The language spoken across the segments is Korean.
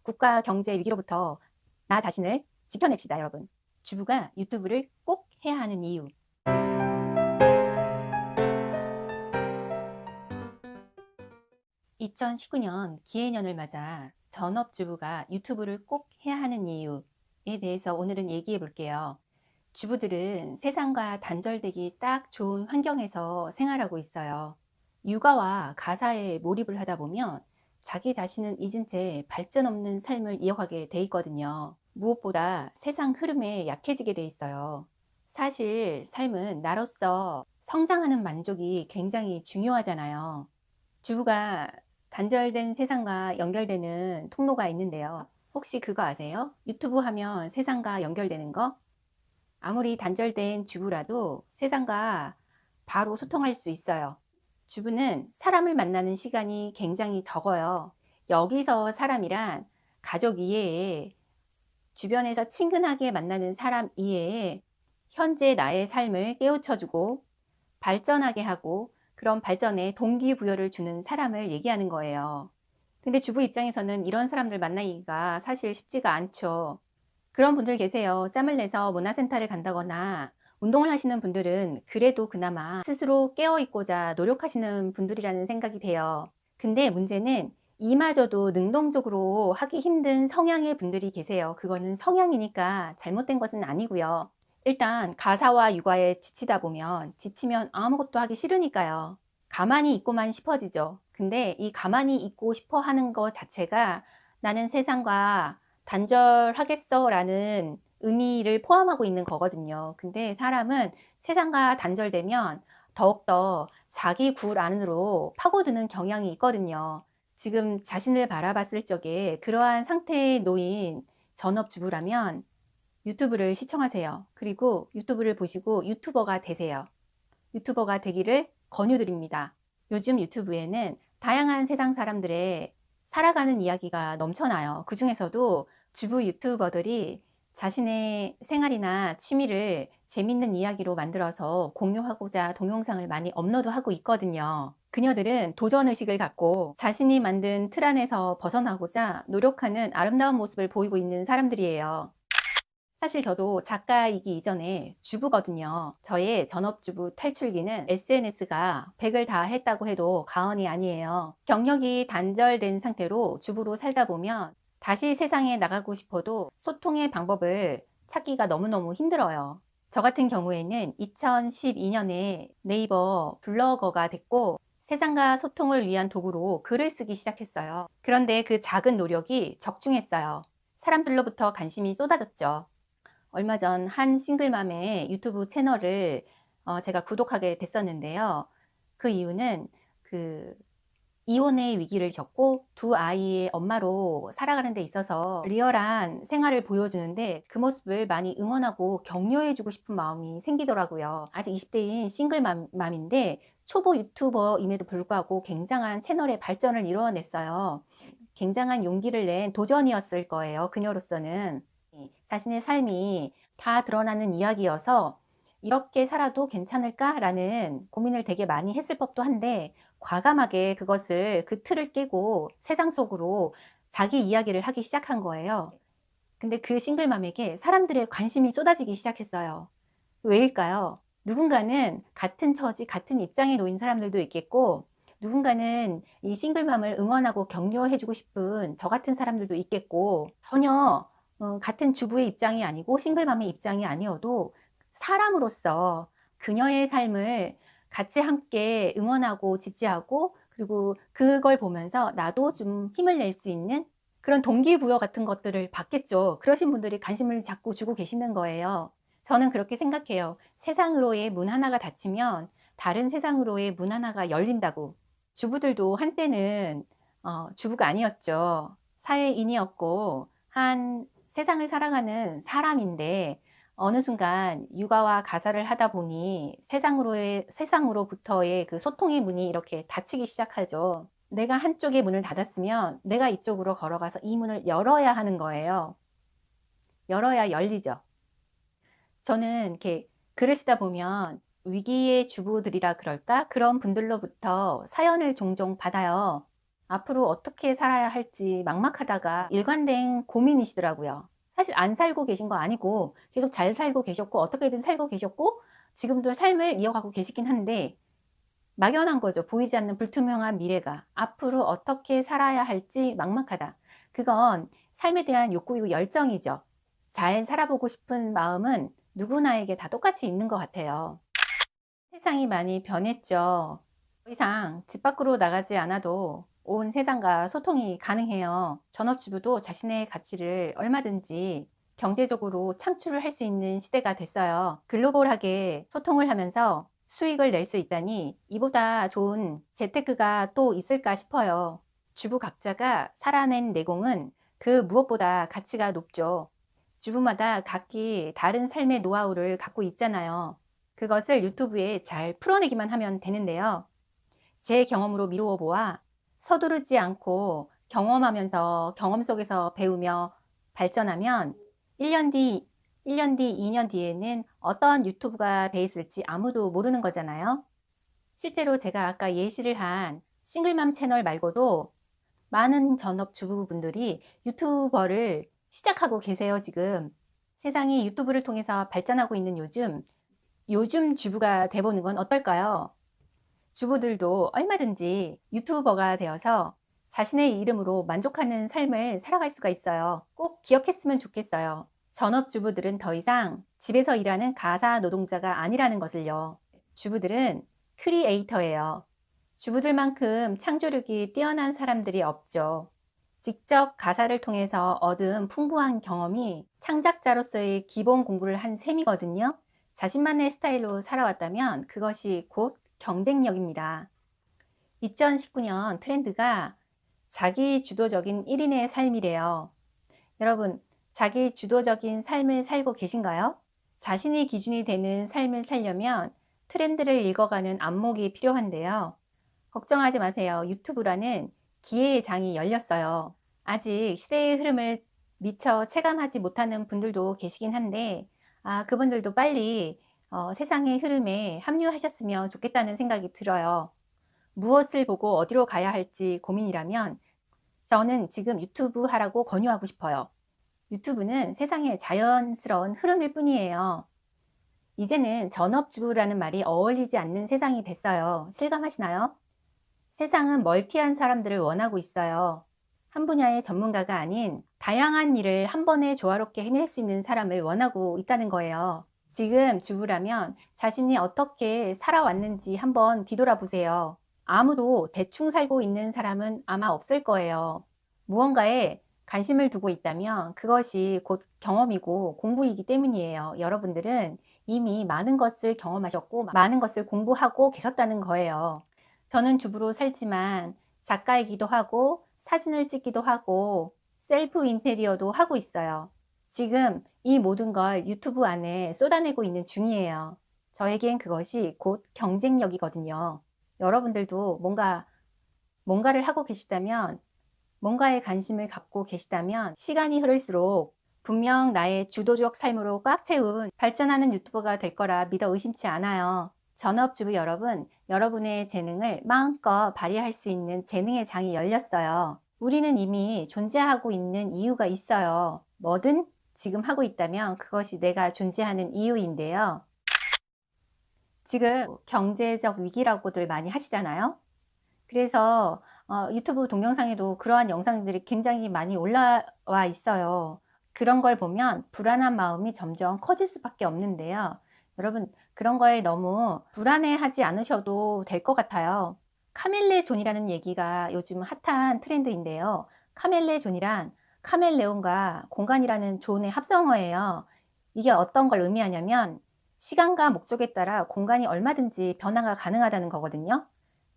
국가 경제 위기로부터 나 자신을 지켜냅시다, 여러분. 주부가 유튜브를 꼭 해야 하는 이유. 2019년 기해년을 맞아 전업주부가 유튜브를 꼭 해야 하는 이유에 대해서 오늘은 얘기해 볼게요. 주부들은 세상과 단절되기 딱 좋은 환경에서 생활하고 있어요. 육아와 가사에 몰입을 하다 보면 자기 자신은 잊은 채 발전 없는 삶을 이어가게 돼 있거든요. 무엇보다 세상 흐름에 약해지게 돼 있어요. 사실 삶은 나로서 성장하는 만족이 굉장히 중요하잖아요. 주부가 단절된 세상과 연결되는 통로가 있는데요. 혹시 그거 아세요? 유튜브 하면 세상과 연결되는 거? 아무리 단절된 주부라도 세상과 바로 소통할 수 있어요. 주부는 사람을 만나는 시간이 굉장히 적어요. 여기서 사람이란 가족 이외에 주변에서 친근하게 만나는 사람 이외에 현재 나의 삶을 깨우쳐주고 발전하게 하고 그런 발전에 동기부여를 주는 사람을 얘기하는 거예요. 근데 주부 입장에서는 이런 사람들 만나기가 사실 쉽지가 않죠. 그런 분들 계세요. 짬을 내서 문화센터를 간다거나 운동을 하시는 분들은 그래도 그나마 스스로 깨어있고자 노력하시는 분들이라는 생각이 돼요. 근데 문제는 이마저도 능동적으로 하기 힘든 성향의 분들이 계세요. 그거는 성향이니까 잘못된 것은 아니고요. 일단 가사와 육아에 지치다 보면 지치면 아무것도 하기 싫으니까요. 가만히 있고만 싶어지죠. 근데 이 가만히 있고 싶어 하는 것 자체가 나는 세상과 단절하겠어 라는 의미를 포함하고 있는 거거든요. 근데 사람은 세상과 단절되면 더욱더 자기 굴 안으로 파고드는 경향이 있거든요. 지금 자신을 바라봤을 적에 그러한 상태에 놓인 전업주부라면 유튜브를 시청하세요. 그리고 유튜브를 보시고 유튜버가 되세요. 유튜버가 되기를 권유드립니다. 요즘 유튜브에는 다양한 세상 사람들의 살아가는 이야기가 넘쳐나요. 그 중에서도 주부 유튜버들이 자신의 생활이나 취미를 재밌는 이야기로 만들어서 공유하고자 동영상을 많이 업로드하고 있거든요. 그녀들은 도전의식을 갖고 자신이 만든 틀 안에서 벗어나고자 노력하는 아름다운 모습을 보이고 있는 사람들이에요. 사실 저도 작가이기 이전에 주부거든요. 저의 전업주부 탈출기는 SNS가 100을 다 했다고 해도 과언이 아니에요. 경력이 단절된 상태로 주부로 살다 보면 다시 세상에 나가고 싶어도 소통의 방법을 찾기가 너무너무 힘들어요. 저 같은 경우에는 2012년에 네이버 블로거가 됐고 세상과 소통을 위한 도구로 글을 쓰기 시작했어요. 그런데 그 작은 노력이 적중했어요. 사람들로부터 관심이 쏟아졌죠. 얼마 전 한 싱글맘의 유튜브 채널을 제가 구독하게 됐었는데요. 그 이유는 이혼의 위기를 겪고 두 아이의 엄마로 살아가는 데 있어서 리얼한 생활을 보여주는데 그 모습을 많이 응원하고 격려해주고 싶은 마음이 생기더라고요. 아직 20대인 싱글맘인데 초보 유튜버임에도 불구하고 굉장한 채널의 발전을 이뤄냈어요. 굉장한 용기를 낸 도전이었을 거예요. 그녀로서는. 자신의 삶이 다 드러나는 이야기여서 이렇게 살아도 괜찮을까라는 고민을 되게 많이 했을 법도 한데 과감하게 그것을 그 틀을 깨고 세상 속으로 자기 이야기를 하기 시작한 거예요. 근데 그 싱글맘에게 사람들의 관심이 쏟아지기 시작했어요. 왜일까요? 누군가는 같은 처지, 같은 입장에 놓인 사람들도 있겠고 누군가는 이 싱글맘을 응원하고 격려해주고 싶은 저 같은 사람들도 있겠고 전혀 같은 주부의 입장이 아니고 싱글맘의 입장이 아니어도 사람으로서 그녀의 삶을 같이 함께 응원하고 지지하고 그리고 그걸 보면서 나도 좀 힘을 낼 수 있는 그런 동기부여 같은 것들을 받겠죠. 그러신 분들이 관심을 자꾸 주고 계시는 거예요. 저는 그렇게 생각해요. 세상으로의 문 하나가 닫히면 다른 세상으로의 문 하나가 열린다고. 주부들도 한때는 주부가 아니었죠. 사회인이었고 한 세상을 살아가는 사람인데 어느 순간 육아와 가사를 하다 보니 세상으로부터의 그 소통의 문이 이렇게 닫히기 시작하죠. 내가 한쪽의 문을 닫았으면 내가 이쪽으로 걸어가서 이 문을 열어야 하는 거예요. 열어야 열리죠. 저는 이렇게 글을 쓰다 보면 위기의 주부들이라 그럴까? 그런 분들로부터 사연을 종종 받아요. 앞으로 어떻게 살아야 할지 막막하다가 일관된 고민이시더라고요. 사실 안 살고 계신 거 아니고 계속 잘 살고 계셨고 어떻게든 살고 계셨고 지금도 삶을 이어가고 계시긴 한데 막연한 거죠. 보이지 않는 불투명한 미래가. 앞으로 어떻게 살아야 할지 막막하다. 그건 삶에 대한 욕구이고 열정이죠. 잘 살아보고 싶은 마음은 누구나에게 다 똑같이 있는 것 같아요. 세상이 많이 변했죠. 더 이상 집 밖으로 나가지 않아도 온 세상과 소통이 가능해요. 전업주부도 자신의 가치를 얼마든지 경제적으로 창출을 할 수 있는 시대가 됐어요. 글로벌하게 소통을 하면서 수익을 낼 수 있다니 이보다 좋은 재테크가 또 있을까 싶어요. 주부 각자가 살아낸 내공은 그 무엇보다 가치가 높죠. 주부마다 각기 다른 삶의 노하우를 갖고 있잖아요. 그것을 유튜브에 잘 풀어내기만 하면 되는데요. 제 경험으로 미루어 보아 서두르지 않고 경험하면서 경험 속에서 배우며 발전하면 1년 뒤, 1년 뒤, 2년 뒤에는 어떤 유튜브가 돼 있을지 아무도 모르는 거잖아요. 실제로 제가 아까 예시를 한 싱글맘 채널 말고도 많은 전업주부분들이 유튜버를 시작하고 계세요, 지금. 세상이 유튜브를 통해서 발전하고 있는 요즘 주부가 돼보는 건 어떨까요? 주부들도 얼마든지 유튜버가 되어서 자신의 이름으로 만족하는 삶을 살아갈 수가 있어요. 꼭 기억했으면 좋겠어요. 전업주부들은 더 이상 집에서 일하는 가사 노동자가 아니라는 것을요. 주부들은 크리에이터예요. 주부들만큼 창조력이 뛰어난 사람들이 없죠. 직접 가사를 통해서 얻은 풍부한 경험이 창작자로서의 기본 공부를 한 셈이거든요. 자신만의 스타일로 살아왔다면 그것이 곧 경쟁력입니다. 2019년 트렌드가 자기 주도적인 1인의 삶이래요. 여러분, 자기 주도적인 삶을 살고 계신가요? 자신이 기준이 되는 삶을 살려면 트렌드를 읽어가는 안목이 필요한데요. 걱정하지 마세요. 유튜브라는 기회의 장이 열렸어요. 아직 시대의 흐름을 미처 체감하지 못하는 분들도 계시긴 한데 그분들도 빨리 세상의 흐름에 합류하셨으면 좋겠다는 생각이 들어요. 무엇을 보고 어디로 가야 할지 고민이라면 저는 지금 유튜브 하라고 권유하고 싶어요. 유튜브는 세상의 자연스러운 흐름일 뿐이에요. 이제는 전업주부라는 말이 어울리지 않는 세상이 됐어요. 실감하시나요? 세상은 멀티한 사람들을 원하고 있어요. 한 분야의 전문가가 아닌 다양한 일을 한 번에 조화롭게 해낼 수 있는 사람을 원하고 있다는 거예요. 지금 주부라면 자신이 어떻게 살아왔는지 한번 뒤돌아보세요. 아무도 대충 살고 있는 사람은 아마 없을 거예요. 무언가에 관심을 두고 있다면 그것이 곧 경험이고 공부이기 때문이에요. 여러분들은 이미 많은 것을 경험하셨고 많은 것을 공부하고 계셨다는 거예요. 저는 주부로 살지만 작가이기도 하고 사진을 찍기도 하고 셀프 인테리어도 하고 있어요. 지금 이 모든 걸 유튜브 안에 쏟아내고 있는 중이에요. 저에겐 그것이 곧 경쟁력이거든요. 여러분들도 뭔가를 하고 계시다면 뭔가에 관심을 갖고 계시다면 시간이 흐를수록 분명 나의 주도적 삶으로 꽉 채운 발전하는 유튜버가 될 거라 믿어 의심치 않아요. 전업주부 여러분, 여러분의 재능을 마음껏 발휘할 수 있는 재능의 장이 열렸어요. 우리는 이미 존재하고 있는 이유가 있어요. 뭐든 지금 하고 있다면 그것이 내가 존재하는 이유인데요. 지금 경제적 위기라고들 많이 하시잖아요. 그래서 유튜브 동영상에도 그러한 영상들이 굉장히 많이 올라와 있어요. 그런 걸 보면 불안한 마음이 점점 커질 수밖에 없는데요. 여러분, 그런 거에 너무 불안해하지 않으셔도 될 것 같아요. 카멜레존이라는 얘기가 요즘 핫한 트렌드인데요. 카멜레존이란 카멜레온과 공간이라는 존의 합성어예요. 이게 어떤 걸 의미하냐면 시간과 목적에 따라 공간이 얼마든지 변화가 가능하다는 거거든요.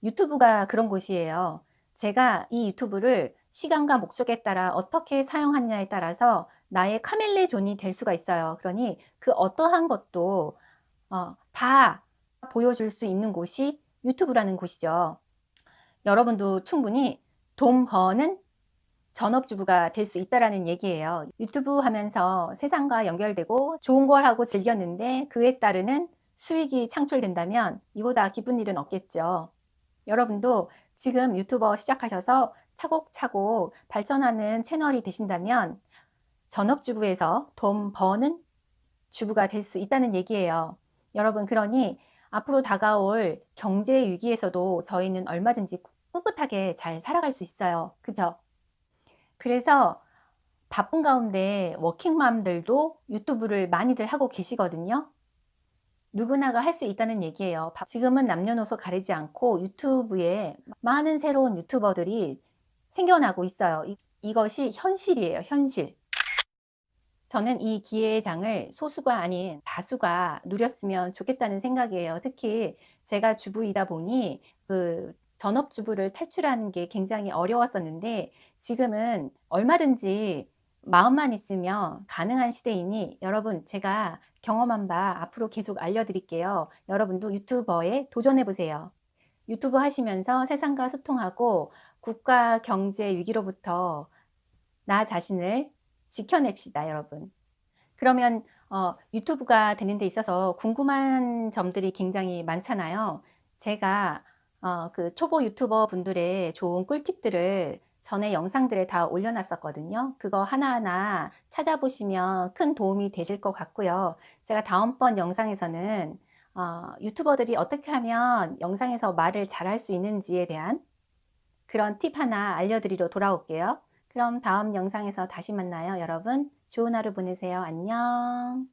유튜브가 그런 곳이에요. 제가 이 유튜브를 시간과 목적에 따라 어떻게 사용하느냐에 따라서 나의 카멜레존이 될 수가 있어요. 그러니 그 어떠한 것도 다 보여줄 수 있는 곳이 유튜브라는 곳이죠. 여러분도 충분히 돈 버는 전업주부가 될 수 있다는 얘기예요. 유튜브 하면서 세상과 연결되고 좋은 걸 하고 즐겼는데 그에 따르는 수익이 창출된다면 이보다 기쁜 일은 없겠죠. 여러분도 지금 유튜버 시작하셔서 차곡차곡 발전하는 채널이 되신다면 전업주부에서 돈 버는 주부가 될 수 있다는 얘기예요. 여러분, 그러니 앞으로 다가올 경제 위기에서도 저희는 얼마든지 꿋꿋하게 잘 살아갈 수 있어요. 그죠? 그래서 바쁜 가운데 워킹맘들도 유튜브를 많이들 하고 계시거든요. 누구나가 할 수 있다는 얘기예요. 지금은 남녀노소 가리지 않고 유튜브에 많은 새로운 유튜버들이 생겨나고 있어요. 이것이 현실이에요, 현실. 저는 이 기회의 장을 소수가 아닌 다수가 누렸으면 좋겠다는 생각이에요. 특히 제가 주부이다 보니 전업주부를 탈출하는 게 굉장히 어려웠었는데, 지금은 얼마든지 마음만 있으면 가능한 시대이니 여러분, 제가 경험한 바 앞으로 계속 알려드릴게요. 여러분도 유튜버에 도전해보세요. 유튜브 하시면서 세상과 소통하고 국가 경제 위기로부터 나 자신을 지켜냅시다, 여러분. 그러면 유튜브가 되는 데 있어서 궁금한 점들이 굉장히 많잖아요. 제가 초보 유튜버 분들의 좋은 꿀팁들을 전에 영상들에 다 올려놨었거든요. 그거 하나하나 찾아보시면 큰 도움이 되실 것 같고요. 제가 다음번 영상에서는 유튜버들이 어떻게 하면 영상에서 말을 잘할 수 있는지에 대한 그런 팁 하나 알려드리러 돌아올게요. 그럼 다음 영상에서 다시 만나요, 여러분. 좋은 하루 보내세요. 안녕.